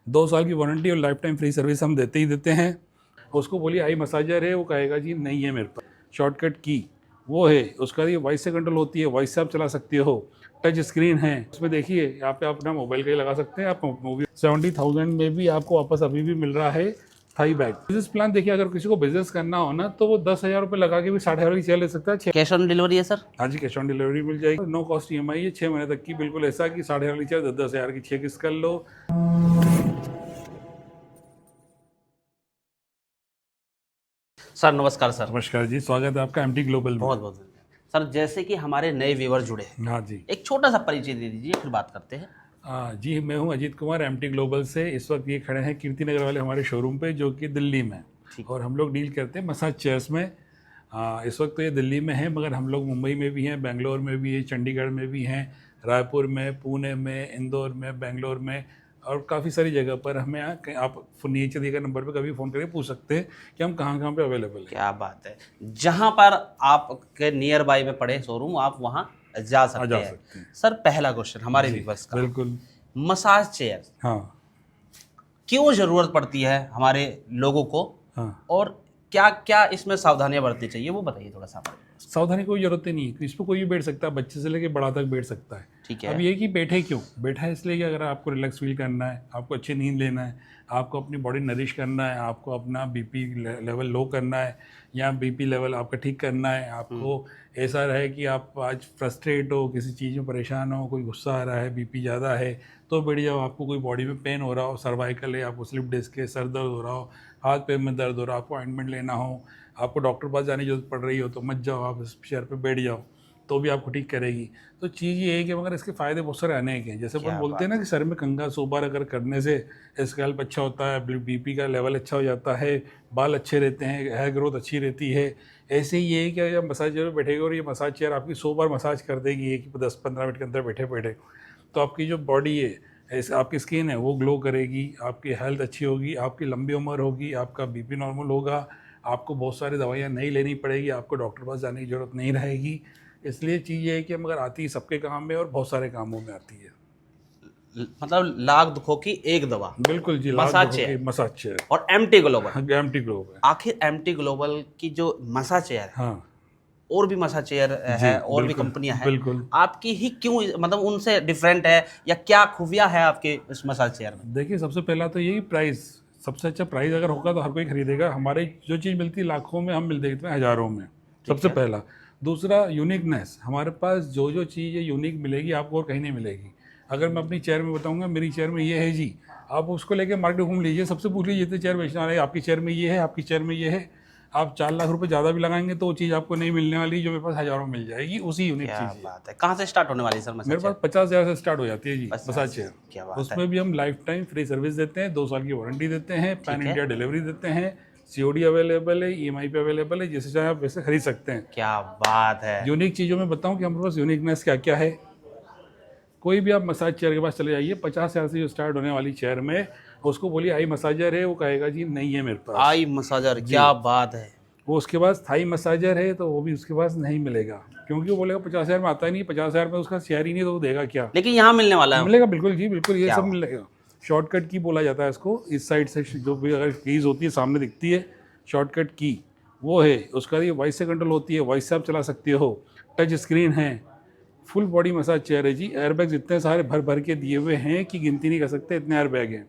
2 साल की वारंटी और लाइफ टाइम फ्री सर्विस हम देते ही देते हैं। उसको बोलिए आई मसाजर है, वो कहेगा जी नहीं है मेरे पास। शॉर्टकट की वो है, उसका ये वॉइस से कंट्रोल होती है, वॉइस से आप चला सकते हो। टच स्क्रीन है, उसमें देखिए यहाँ पे आप अपना मोबाइल का ही लगा सकते हैं। आप मूवी 70,000 में भी आपको वापस अभी भी मिल रहा है थाई बैग। बिजनेस प्लान देखिए, अगर किसी को बिजनेस करना हो ना तो वो 10,000 रुपये लगा के भी 60,000 की चेयर ले सकता है। कैश ऑन डिलीवरी है सर? हाँ जी, कैश ऑन डिलीवरी मिल जाएगी। नो कॉस्ट EMI है 6 महीने तक की, बिल्कुल ऐसा कि 60,000 की चेयर 10,000 की 6 किस्त कर लो। सर नमस्कार सर। नमस्कार जी, स्वागत है आपका MT ग्लोबल में। बहुत बहुत धन्यवाद सर। जैसे कि हमारे नए व्यूअर जुड़े हैं, हाँ जी। एक छोटा सा परिचय दे दीजिए, फिर बात करते हैं। जी, मैं हूँ अजीत कुमार, MT ग्लोबल से। इस वक्त ये खड़े हैं कीर्ति नगर वाले हमारे शोरूम पे, जो कि दिल्ली में। और हम लोग डील करते हैं मसाज चेयर्स में। इस वक्त तो ये दिल्ली में है, मगर हम लोग मुंबई में भी हैं, बेंगलोर में भी है, चंडीगढ़ में भी हैं, रायपुर में, पुणे में, इंदौर में, बेंगलोर में और काफ़ी सारी जगह पर हमें आप नीचे दिए गए नंबर पे कभी फ़ोन करके पूछ सकते हैं कि हम कहाँ पे अवेलेबल हैं। क्या बात है, जहाँ पर आपके नियर बाई में पड़े शोरूम आप वहाँ जा सकते हैं। सर पहला क्वेश्चन हमारे व्यूअर्स का, बिल्कुल, मसाज चेयर हाँ क्यों ज़रूरत पड़ती है हमारे लोगों को, हाँ, और क्या क्या इसमें सावधानियां बरतनी चाहिए वो बताइए थोड़ा सा। सावधानी कोई ज़रूरत ही नहीं है, इस पर कोई भी बैठ सकता है, बच्चे से लेके बड़ा तक बैठ सकता है। ठीक है। अब ये कि बैठे क्यों, बैठा है इसलिए कि अगर आपको रिलैक्स फील करना है, आपको अच्छी नींद लेना है, आपको अपनी बॉडी नरिश करना है, आपको अपना BP लेवल लो करना है या BP लेवल आपका ठीक करना है, आपको ऐसा रहे कि आप आज फ्रस्ट्रेट हो, किसी चीज़ में परेशान हो, कोई गुस्सा आ रहा है, BP ज़्यादा है तो बैठ जाओ। आपको कोई बॉडी में पेन हो रहा हो, सर्वाइकल है, आपको स्लिप डिस्क है, सर दर्द हो रहा हो, हाथ पैर में दर्द हो रहा हो, आपको ऑइंटमेंट लेना हो, आपको डॉक्टर पास जाने की जरूरत पड़ रही हो तो मत जाओ, आप इस चेयर पे बैठ जाओ तो भी आपको ठीक करेगी। तो चीज़ ये है कि मगर इसके फ़ायदे बहुत सारे अनेक हैं। जैसे अपन बोलते हैं ना कि सर में कंघा 100 बार अगर करने से स्कैल्प अच्छा होता है, BP का लेवल अच्छा हो जाता है, बाल अच्छे रहते हैं, हेयर ग्रोथ अच्छी रहती है। ऐसे ही ये है कि जब मसाज चेयर पर बैठेगा और ये मसाज चेयर आपकी 100 बार मसाज कर देगी एक 10-15 मिनट के अंदर बैठे बैठे, तो आपकी जो बॉडी है, ऐसे आपकी स्किन है वो ग्लो करेगी, आपकी हेल्थ अच्छी होगी, आपकी लंबी उम्र होगी, आपका BP नॉर्मल होगा, आपको बहुत सारी दवाइयाँ नहीं लेनी पड़ेगी, आपको डॉक्टर पास जाने की ज़रूरत नहीं रहेगी। इसलिए चीज़ ये है कि मगर आती है सबके काम में और बहुत सारे कामों में आती है। मतलब लाख दुखों की एक दवा। बिल्कुल जी, मसाज चेयर। मसाज चेयर और MT ग्लोबल। MT global. आखिर MT ग्लोबल की जो मसाज चेयर है, हाँ, और भी मसाज चेयर है और भी कंपनियां हैं, बिल्कुल। आपकी ही क्यों मतलब उनसे डिफरेंट है, या क्या खूबियां है आपके इस मसाज चेयर में? देखिए, सबसे पहला तो यही प्राइस, सबसे अच्छा प्राइस अगर होगा तो हर कोई खरीदेगा। हमारे जो चीज़ मिलती है लाखों में, हम मिल देते हैं हज़ारों में, सबसे पहला। दूसरा यूनिकनेस, हमारे पास जो जो चीज़ है यूनिक मिलेगी आपको और कहीं नहीं मिलेगी। अगर मैं अपनी चेयर में बताऊंगा मेरी चेयर में ये है जी, आप उसको लेके मार्केट घूम लीजिए, सबसे पूछ लीजिए जितने चेयर बेचने वाले, आपकी चेयर में ये है, आपकी चेयर में ये है, आप 4 लाख रुपए ज़्यादा भी लगाएंगे तो वो चीज़ आपको नहीं मिलने वाली जो मेरे पास हज़ारों में मिल जाएगी, उसी यूनिक चीज़ है। बात है। कहाँ से स्टार्ट होने वाली है सर मसाज? मेरे पास 50,000 से स्टार्ट हो जाती है जी मसाज चेयर। क्या बात उसमें भी हम लाइफ टाइम फ्री सर्विस देते हैं, 2 साल की वारंटी देते हैं, पैन इंडिया डिलीवरी देते हैं, COD अवेलेबल है, EMI पे अवेलेबल है, जैसे चाहे आप वैसे खरीद सकते हैं। क्या बात है। यूनिक चीज़ों में बताऊं कि हमारे पास यूनिकनेस क्या क्या है। कोई भी आप मसाज चेयर के पास चले जाइए, 50,000 से जो स्टार्ट होने वाली चेयर में, उसको बोलिए आई मसाजर है, वो कहेगा जी नहीं है मेरे पास। आई मसाजर, क्या बात है। वो उसके पास थाई मसाजर है तो वो भी उसके पास नहीं मिलेगा, क्योंकि वो बोलेगा 50,000 में आता ही नहीं, 50,000 में उसका शेयर ही नहीं, तो वो देगा क्या। लेकिन यहाँ मिलने वाला है। मिलेगा, बिल्कुल जी, बिल्कुल, ये सब मिलेगा। शॉर्टकट की बोला जाता है इसको, इस साइड से जो भी अगर कीज़ होती है सामने दिखती है, शॉर्टकट की वो है, उसका ये वॉइस से कंट्रोल होती है, वॉइस से आप चला सकते हो, टच स्क्रीन है, फुल बॉडी मसाज चेयर है जी। एयरबैग्स इतने सारे भर भर के दिए हुए हैं कि गिनती नहीं कर सकते, इतने एयरबैग हैं।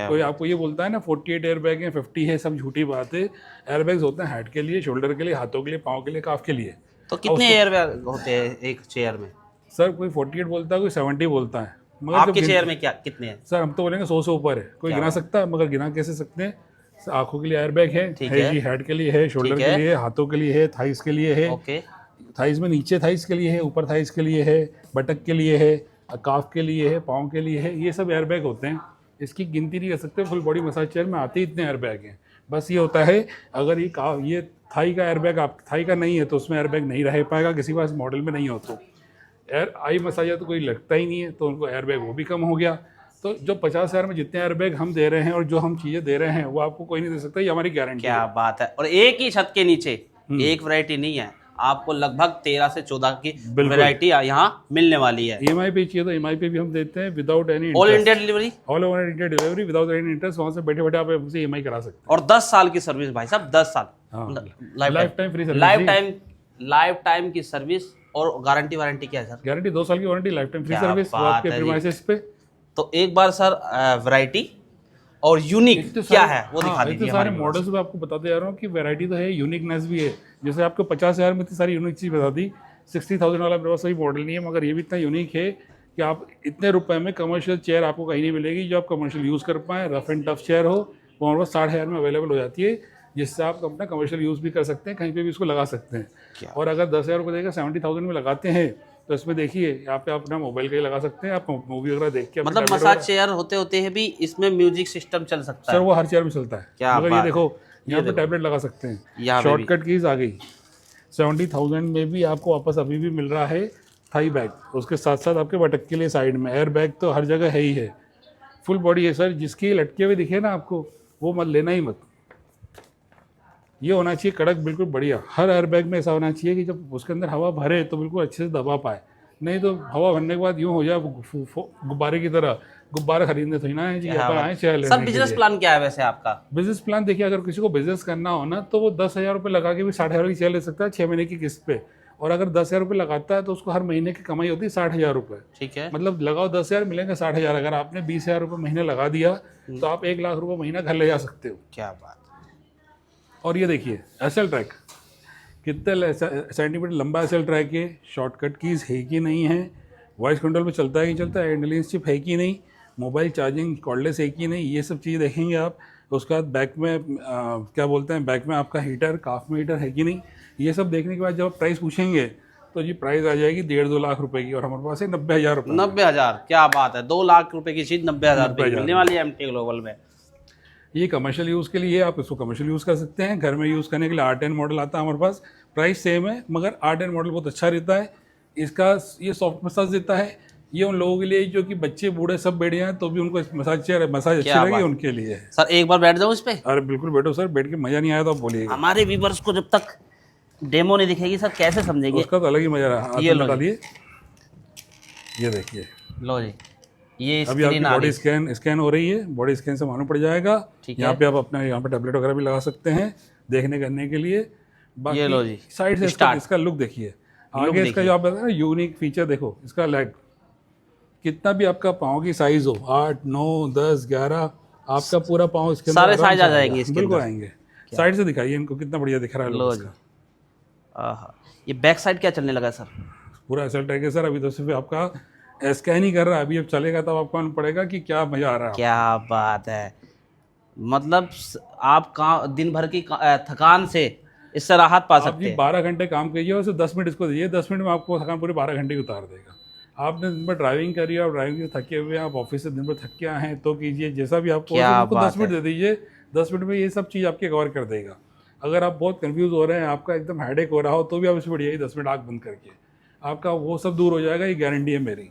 कोई आपको ये बोलता है ना 48 एयरबैग हैं, 50 है, सब झूठी बात है। एयरबैग्स होते हैं हेड के लिए, शोल्डर के लिए, हाथों के लिए, पाँव के लिए, काफ के लिए। तो कितने एयरबैग होते हैं एक चेयर में? सर कोई 48 बोलता है, कोई 70 बोलता है, मगर आपके चेयर में क्या कितने हैं? सर हम तो बोलेंगे 100 से ऊपर है, कोई गिना सकता है, मगर गिना कैसे सकते हैं। आंखों के लिए एयरबैग है जी, हेड के लिए है, शोल्डर के लिए है, हाथों के लिए है, थाइस के लिए है, थाइस में नीचे थाइस के लिए है, ऊपर थाइस के लिए है, बटक के लिए है, काफ के लिए है, पाँव के लिए है, ये सब एयरबैग होते हैं। इसकी गिनती नहीं कर सकते, फुल बॉडी मसाज चेयर में आते ही इतने एयरबैग हैं। बस ये होता है अगर ये थाई का एयरबैग आप थाई का नहीं है तो उसमें एयरबैग नहीं रह पाएगा, किसी पास मॉडल में नहीं हो तो। आई मसाजर तो कोई लगता ही नहीं है तो उनको एयरबैग वो भी कम हो गया। तो जो 50,000 में जितने एयरबैग हम दे रहे हैं और जो हम चीज़ें दे रहे हैं वो आपको कोई नहीं दे सकता, ये हमारी गारंटी है। क्या बात है। और एक ही छत के नीचे एक वैरायटी नहीं है, आपको लगभग 13 से 14 की बिल्कुल। वैरायटी यहाँ मिलने वाली है। EMI पे चाहिए तो EMI पे भी हम देते हैं without any all India delivery, all over India delivery without any interest. वहाँ से बैठे बैठे आप हमसे EMI करा सकते और 10 साल की सर्विस भाई साहब, 10 साल हैं। Life time free service. Life time की सर्विस। और गारंटी वारंटी क्या है सर? गारंटी 2 साल की वारंटी, लाइफ टाइम फ्री क्या सर्विस बात आपके है जी। प्रीमाइसेस पे। तो एक बार सर वैरायटी और यूनिक क्या है वो दिखा दीजिए। इतने सारे मॉडल्स में आपको बताते जा रहा हूँ कि वैरायटी तो है, यूनिकनेस भी है। जैसे आपको 50,000 में इतनी सारी यूनिक चीज़ बता दी, 60,000 वाला मेरे पास सही मॉडल नहीं है, मगर ये भी इतना यूनिक है कि आप इतने रुपए में कमर्शियल चेयर आपको कहीं नहीं मिलेगी जो आप कमर्शियल यूज़ कर पाएँ। रफ एंड टफ चेयर हो वो हमारे पास 60,000 में अवेलेबल हो जाती है, जिससे आप अपना कमर्शियल यूज़ भी कर सकते हैं, कहीं पे भी इसको लगा सकते हैं। और अगर 10,000 रुपये देकर 70,000 में लगाते हैं तो इसमें देखिए यहाँ पे आप अपना मोबाइल का ही लगा सकते हैं, आप मूवी वगैरह देख के। मतलब मसाज चेयर होते होते हैं भी इसमें म्यूजिक सिस्टम चल सकता है सर, वो हर चेयर में चलता है। क्या मगर ये बात देखो यहाँ पे टैबलेट लगा सकते हैं, यहाँ पे भी। शॉर्टकट कीज आ गई। 70,000 में भी आपको वापस अभी भी मिल रहा है थाई बैग, उसके साथ साथ आपके बटक के लिए साइड में एयर बैग तो हर जगह है ही है। फुल बॉडी है सर, जिसकी लटके हुए दिखे ना आपको वो मत लेना ही मत। ये होना चाहिए कड़क, बिल्कुल बढ़िया। हर एयर बैग में ऐसा होना चाहिए कि जब उसके अंदर हवा भरे तो बिल्कुल अच्छे से दबा पाए, नहीं तो हवा भरने के बाद यूँ हो जाए गुब्बारे की तरह। गुब्बारे खरीदने थोड़ी ना है जी, यहाँ पर आए चेयर लेने सर के बिजनेस लिए। प्लान क्या है वैसे आपका? बिजनेस प्लान देखिए, अगर किसी को बिजनेस करना हो ना तो वो 10,000 रुपये लगा के भी 60,000 की चेयर ले सकता है 6 महीने की किस्त पे। और अगर 10,000 रुपये लगाता है तो उसको हर महीने की कमाई होती है 60,000 रुपये। ठीक है। मतलब लगाओ 10,000 मिलेंगे 60,000। अगर आपने 20,000 रुपये महीने लगा दिया तो आप 1 लाख रुपये महीना घर ले जा सकते हो। क्या बात। और ये देखिए एसएल ट्रैक, कितने सेंटीमीटर लंबा एसएल ट्रैक है, शॉर्टकट कीज है कि नहीं है, वॉइस कंट्रोल पे चलता है कि चलता है, इंटेलिजेंस चिप है कि नहीं, मोबाइल चार्जिंग कॉर्डलेस है कि नहीं, ये सब चीज़ें देखेंगे आप। उसके बाद बैक में क्या बोलते हैं, बैक में आपका हीटर काफ में हीटर है कि नहीं, ये सब देखने के बाद जब आप प्राइस पूछेंगे तो जी प्राइस आ जाएगी 1.5-2 लाख रुपए की। और हमारे पास है 90,000 रुपये। 90,000, क्या बात है। 2 लाख रुपए की चीज 90,000 रुपए मिलने वाली है एमटी ग्लोबल में। ये कमर्शियल यूज़ के लिए, आप इसको कमर्शियल यूज़ कर सकते हैं। घर में यूज़ करने के लिए R10 मॉडल आता है हमारे पास, प्राइस सेम है, मगर R10 मॉडल बहुत अच्छा रहता है। इसका ये सॉफ्ट मसाज देता है। ये उन लोगों के लिए जो कि बच्चे बूढ़े सब बैठ जाएं तो भी उनको मसाज अच्छी लगे, उनके लिए है। सर एक बार बैठ जाओ इस पे। अरे बिल्कुल बैठो सर, बैठ के मज़ा नहीं आया तो आप बोलिएगा। हमारे व्यूवर्स को जब तक डेमो नहीं दिखेगी सर कैसे समझेंगे? उसका तो अलग ही मजा रहा। ये लो डालिए, ये देखिए। लो जी, ये अभी आपकी स्क्रीन आ बॉडी रही स्कैन हो रही है, बॉडी स्कैन से मालूम पड़ जाएगा। यहाँ पे आप अपना यहाँ पे टैबलेट वगैरह भी लगा सकते हैं देखने करने के लिए। ये लो जी, साइड से इसका लुक देखिए। आगे इसका जो आप बता रहे यूनिक फीचर देखो, इसका लेग कितना भी आपका पाँव की साइज हो, 8, 9, 10, 11, आपका पूरा पाँव इसके अंदर सारे साइज आ जाएंगे इसके बिल्कुल आएंगे। साइड से दिखाइए इनको, कितना बढ़िया दिख रहा है लो जी। ये बैक साइड क्या चलने लगा सर? पूरा एसएल ट्रैक है सर। अभी तो सिर्फ आपका स्कैन ही कर रहा है, अभी अब चलेगा तब आपको मालूम पड़ेगा कि क्या मजा आ रहा है। क्या बात है। मतलब आप दिन भर की थकान से इससे राहत पा सकते हैं। 12 घंटे काम कीजिए और 10 मिनट इसको दीजिए, 10 मिनट में आपको थकान पूरे 12 घंटे की उतार देगा। आपने दिन भर ड्राइविंग करी और ड्राइविंग से थके हुए, आप ऑफिस से दिन भर थक के आए हैं तो कीजिए, जैसा भी आपको 10 मिनट दे दीजिए, 10 मिनट में ये सब चीज़ आपके कवर कर देगा। अगर आप बहुत कंफ्यूज हो रहे हैं, आपका एकदम हेडेक हो रहा हो, तो भी आप इसमें बढ़िया 10 मिनट आँख बंद करके आपका वो सब दूर हो जाएगा, ये गारंटी है मेरी।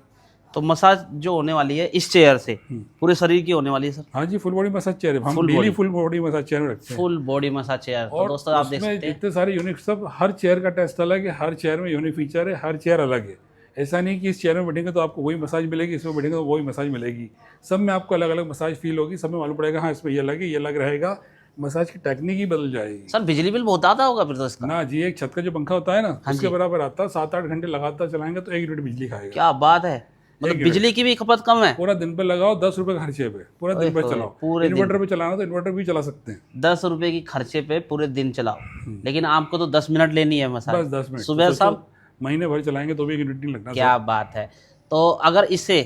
तो मसाज जो होने वाली है इस चेयर से पूरे शरीर की होने वाली है सर? हाँ जी, फुल बॉडी मसाज चेयर है, हम daily full body massage chair में रखते हैं। Full body massage chair. तो दोस्तों आप देख सकते हैं इतने सारे यूनिक सब, हर चेयर का टेस्ट अलग है, हर चेयर में यूनिक फीचर है, हर चेयर अलग है। ऐसा नहीं कि इस चेयर में बैठेंगे तो आपको वही मसाज मिलेगी, इसमें बैठेंगे तो वही मसाज मिलेगी। सब में आपको अलग अलग मसाज फील होगी, सब में मालूम पड़ेगा हाँ इसमें ये अलग है, ये अलग रहेगा। मसाज की टेक्निक ही बदल जाएगी। सर बिजली बिल बहुत आता होगा फिर तो इसका? ना जी, एक छत का जो पंखा होता है ना, उसके बराबर आता है। 7-8 घंटे लगातार चलाएंगे तो 1 यूनिट बिजली खाएगा। क्या बात है, मतलब बिजली की भी खपत कम है। पूरा दिन पर लगाओ, 10 रुपए खर्चे पे पूरा दिन पर चलाओ। इन्वर्टर पे चलाना तो इन्वर्टर भी चला सकते हैं। 10 रुपए की खर्चे पे पूरे दिन चलाओ, लेकिन आपको तो 10 मिनट लेनी है मसाज, बस 10 मिनट सुबह शाम, महीने भर चलाएंगे तो भी 1 यूनिट नहीं लगना। क्या बात है। तो अगर इसे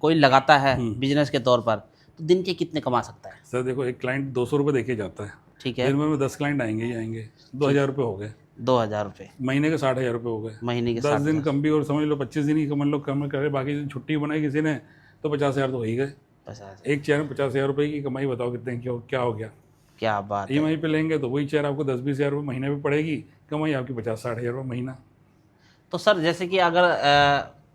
कोई लगाता है बिजनेस के तौर पर तो दिन के कितने कमा सकता है? सर देखो, एक क्लाइंट 200 रुपये देके जाता है, ठीक है, दिन में 10 क्लाइंट आएंगे ही आएंगे, 2,000 रुपये हो गए। 2,000 रुपये महीने के 60,000 रुपये हो गए। महीने के 10 दिन कम भी और समझ लो 25 दिन ही कम लोग कम करे, बाकी दिन छुट्टी बनाई किसी ने तो 50,000 तो हो ही गए। 50,000। एक चेयर में 50,000 रुपये की कमाई, बताओ कितने क्या हो गया। क्या बात है। EMI पे लेंगे तो वही चेयर आपको 10-20,000 रुपये महीने में पड़ेगी, कमाई आपकी 50-60,000 रुपये महीना। तो सर जैसे कि अगर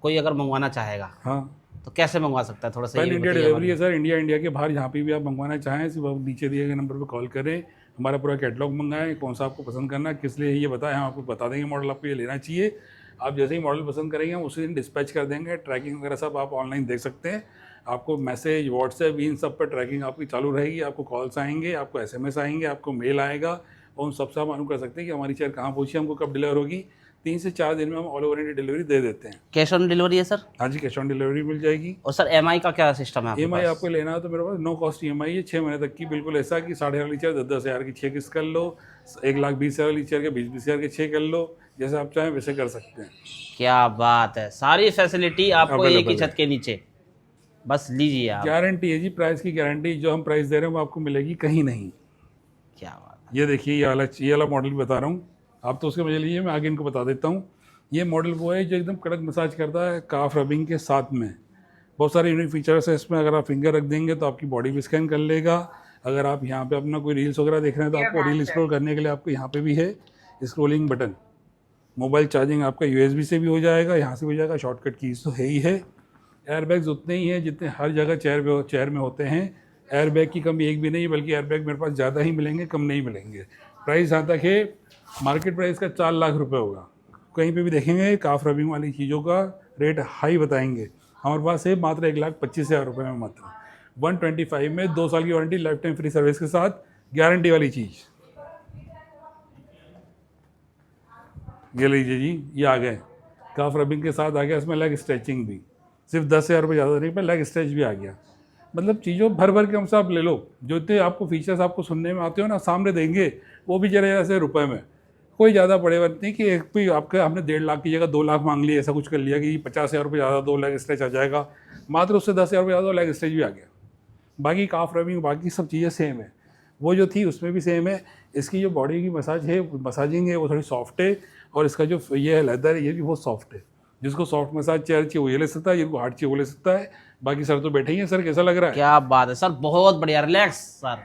कोई अगर मंगवाना चाहेगा हाँ, तो कैसे मंगवा सकता है? थोड़ा सा पैन इंडिया डिलीवरी है सर। इंडिया के बाहर जहाँ पे भी आप मंगवाना चाहें, सिर्फ आप नीचे दिए गए नंबर पर कॉल करें, हमारा पूरा कैटलॉग मंगाएं, कौन सा आपको पसंद करना है, किस लिए ये बताएं, हम आपको बता देंगे मॉडल आपको ये लेना चाहिए। आप जैसे ही मॉडल पसंद करेंगे हम उसी दिन डिस्पैच कर देंगे। ट्रैकिंग वगैरह सब आप ऑनलाइन देख सकते हैं। आपको मैसेज, व्हाट्सएप, इन सब पर ट्रैकिंग आपकी चालू रहेगी। आपको कॉल्स आएंगे, आपको SMS आएंगे, आपको मेल आएगा, और उन सबसे आप मालूम कर सकते हैं कि हमारी चेयर कहाँ पहुँची, हमको कब डिलीवर होगी। 3 से 4 दिन में हम ऑल ओवर इंडिया डिलीवरी दे देते हैं। कैश ऑन डिलीवरी है सर? हाँ जी, कैश ऑन डिलीवरी मिल जाएगी। और सर EMI का क्या सिस्टम है आपके EMI पास? आपको लेना है तो मेरे पास नो कॉस्ट EMI है 6 महीने तक की, बिल्कुल ऐसा कि 8,500 वाली चेयर 10,000 की 6 किस्त कर लो, 1,20,000 वाली चेयर के 20,000 के 6 कर लो, जैसे आप चाहें वैसे कर सकते हैं। क्या बात है, सारी फैसिलिटी आपको एक ही Available छत के नीचे, बस लीजिए आप। गारंटी है जी, प्राइस की गारंटी। जो हम प्राइस दे रहे हैं वो आपको मिलेगी कहीं नहीं। क्या बात ये देखिए, ये वाला मॉडल भी बता रहा हूँ, आप तो उसके मजे लीजिए, मैं आगे इनको बता देता हूँ। ये मॉडल वो है जो एकदम कड़क मसाज करता है काफ रबिंग के साथ में। बहुत सारे यूनिक फीचर्स है इसमें। अगर आप फिंगर रख देंगे तो आपकी बॉडी भी स्कैन कर लेगा। अगर आप यहाँ पे अपना कोई रील्स वगैरह देख रहे हैं तो आपको रील स्क्रॉल करने के लिए आपको यहाँ पे भी है स्क्रॉलिंग बटन। मोबाइल चार्जिंग आपका USB से भी हो जाएगा, यहाँ से भी हो जाएगा। शॉर्टकट कीज तो है ही है। एयरबैग्स उतने ही हैं जितने हर जगह चेयर में होते हैं। एयरबैग की कमी एक भी नहीं, बल्कि एयरबैग मेरे पास ज़्यादा ही मिलेंगे, कम नहीं मिलेंगे। प्राइस जहाँ तक है मार्केट प्राइस का 4 लाख रुपये होगा। कहीं पे भी देखेंगे काफ रबिंग वाली चीज़ों का रेट हाई बताएंगे, हमारे पास है मात्र 1,25,000 रुपये में, मात्र 125 में 2 साल की warranty, life time free service के साथ, गारंटी वाली चीज़। ये लीजिए जी, ये आ गए काफ रबिंग के साथ, आ गया इसमें लेग स्ट्रेचिंग भी। सिर्फ 10,000 रुपये ज़्यादा नहीं पर लेग स्ट्रेच भी आ गया। मतलब चीज़ों भर भर के हमसे आप ले लो। जो इतने आपको फीचर्स आपको सुनने में आते हो ना, सामने देंगे वो भी जरा से रुपए में। कोई ज़्यादा बड़े बात नहीं कि एक भी आपके हमने 1.5 लाख की जगह 2 लाख मांग लिए, ऐसा कुछ कर लिया कि 50,000 रुपये ज़्यादा 2 लेग स्ट्रेच आ जाएगा। मात्र उससे 10,000 रुपये ज़्यादा 2 लेग स्ट्रेच भी आ गया। बाकी काफ रबिंग बाकी सब चीज़ें सेम है, वो जो थी उसमें भी सेम है। इसकी जो बॉडी की मसाजिंग है वो थोड़ी सॉफ्ट है, और इसका जो ये है लेदर, ये भी बहुत सॉफ्ट है। जिसको सॉफ्ट मसाज चेयर चाहिए वो ये ले सकता है, जिसको हार्ड चाहिए वो ले सकता है। बाकी सर तो बैठे ही हैं। सर कैसा लग रहा है? क्या बात है सर, बहुत बढ़िया, रिलैक्स सर,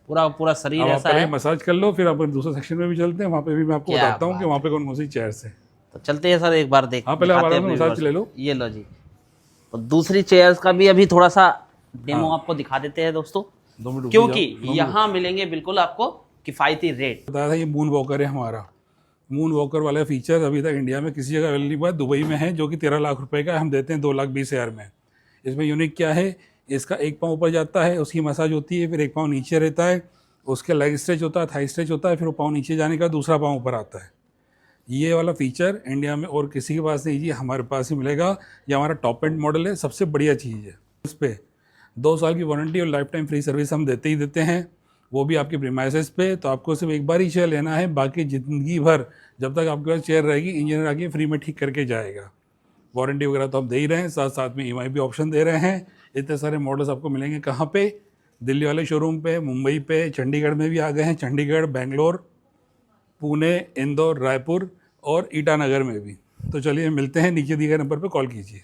पूरा पूरा शरीर अब आप ऐसा पहले है। मसाज कर लो, फिर अपन दूसरे सेक्शन में भी चलते हैं, वहाँ पे भी मैं आपको क्या बताता हूँ कि वहाँ पे कौन कौन सी चेयर्स है। तो चलते हैं सर, एक बार हाँ, पहले आप दिखाते हैं आराम से अपने मसाज ले लो। viewers को। ये लो जी, तो दूसरी चेयर्स का भी अभी थोड़ा सा डेमो आपको दिखा देते हैं दोस्तों, 2 मिनट रुक क्योंकि जाओ। यहाँ मिलेंगे बिल्कुल आपको किफ़ायती रेट। बताया था ये मून वॉकर है हमारा। मून वॉकर वाला फीचर अभी तक इंडिया में किसी जगह अवेलेबल नहीं हुआ है। दुबई में है, जो कि 13 लाख रुपए का, हम देते हैं 2,20,000 में। इसमें यूनिक क्या है, इसका एक पाँव ऊपर जाता है, उसकी मसाज होती है, फिर एक पाँव नीचे रहता है, उसके लेग स्ट्रेच होता है, थाई स्ट्रेच होता है, फिर वो पाँव नीचे जाने का दूसरा पाँव ऊपर आता है। ये वाला फीचर इंडिया में और किसी के पास नहीं जी, हमारे पास ही मिलेगा। ये हमारा टॉप एंड मॉडल है, सबसे बढ़िया चीज़ है। इस पर 2 साल की वारंटी और लाइफ टाइम फ्री सर्विस हम देते ही देते हैं, वो भी आपके प्रीमाइसेस पे। तो आपको सिर्फ एक बार ही चेयर लेना है, बाकी ज़िंदगी भर जब तक आपके पास चेयर रहेगी इंजीनियर आके फ्री में ठीक करके जाएगा। वारंटी वगैरह तो आप दे ही रहे हैं, साथ साथ में EMI भी ऑप्शन दे रहे हैं। इतने सारे मॉडल्स आपको मिलेंगे कहाँ पे? दिल्ली वाले शोरूम पे, मुंबई पे, चंडीगढ़ में भी आ गए हैं, चंडीगढ़, बेंगलोर, पुणे, इंदौर, रायपुर और ईटानगर में भी। तो चलिए मिलते हैं, नीचे दिए गए नंबर पर कॉल कीजिए।